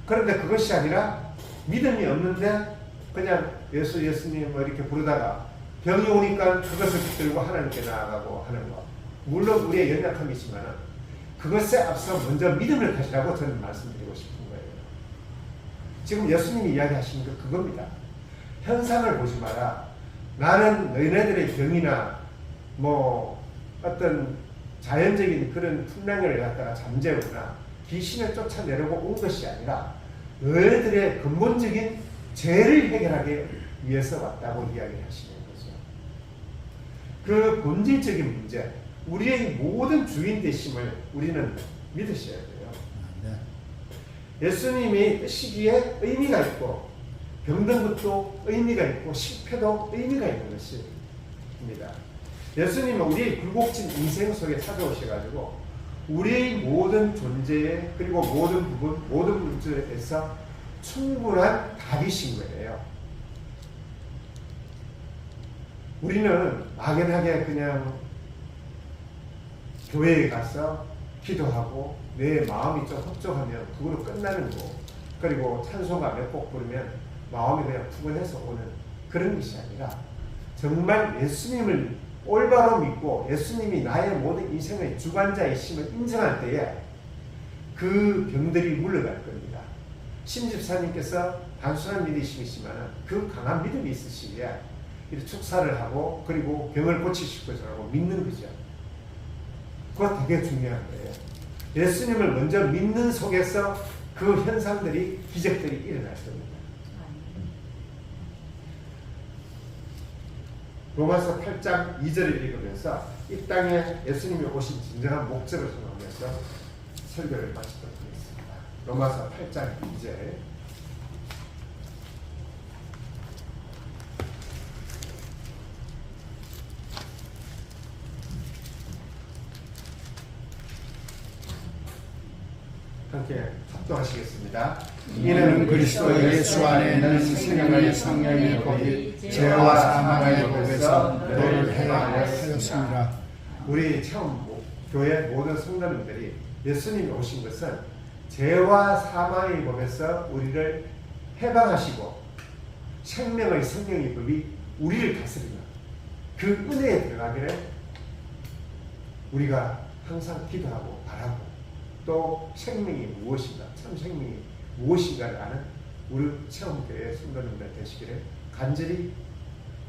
그런데 그것이 아니라 믿음이 없는데 그냥 예수님 뭐 이렇게 부르다가 병이 오니까 그것을 붙들고 하나님께 나아가고 하는 것. 물론 우리의 연약함이지만 그것에 앞서 먼저 믿음을 가지라고 저는 말씀드리고 싶은 거예요. 지금 예수님이 이야기하시는 게 그겁니다. 현상을 보지 마라. 나는 너희네들의 병이나 뭐 어떤 자연적인 그런 풍랑을 갖다가 잠재우거나 귀신을 쫓아내려고 온 것이 아니라 너희들의 근본적인 죄를 해결하기 위해서 왔다고 이야기를 하시는 거죠. 그 본질적인 문제, 우리의 모든 주인 되심을 우리는 믿으셔야 돼요. 예수님이 뜨시기에 의미가 있고 병든 것도 의미가 있고 실패도 의미가 있는 것입니다. 예수님은 우리의 굴곡진 인생 속에 찾아오셔가지고 우리의 모든 존재에 그리고 모든 부분, 모든 문제에 대해서 충분한 답이신 거예요. 우리는 막연하게 그냥 교회에 가서 기도하고 내 마음이 좀 흡족하면 그걸로 끝나는 거, 그리고 찬송가 몇 곡 부르면 마음이 그냥 푸근해서 오는 그런 것이 아니라 정말 예수님을 올바로 믿고 예수님이 나의 모든 인생의 주관자이심을 인정할 때에 그 병들이 물러갈 겁니다. 심집사님께서 단순한 믿으심이지만 그 강한 믿음이 있으시기에 이렇게 축사를 하고 그리고 병을 고치실 거라고 믿는 거죠. 그거 되게 중요한 거예요. 예수님을 먼저 믿는 속에서 그 현상들이, 기적들이 일어날 겁니다. 로마서 8장 2절을 읽으면서 이 땅에 예수님이 오신 진정한 목적을 생각하면서 설교를 마치도록 하겠습니다. 로마서 8장 2절. 함께 합독하시겠습니다. 이는 그리스도 예수 안에는 생명의 성령의 법이 죄와 사망의 법에서 너를 해방하였습니다. 우리 처음 교회 모든 성도님들이 예수님이 오신 것은 죄와 사망의 법에서 우리를 해방하시고 생명의 성령의 법이 우리를 다스리는 그 은혜에 들어가기를 우리가 항상 기도하고 바라고 또 생명이 무엇인가, 참 생명이 무엇인가를 아는 우리 체험교회 성도님들 되시기를 간절히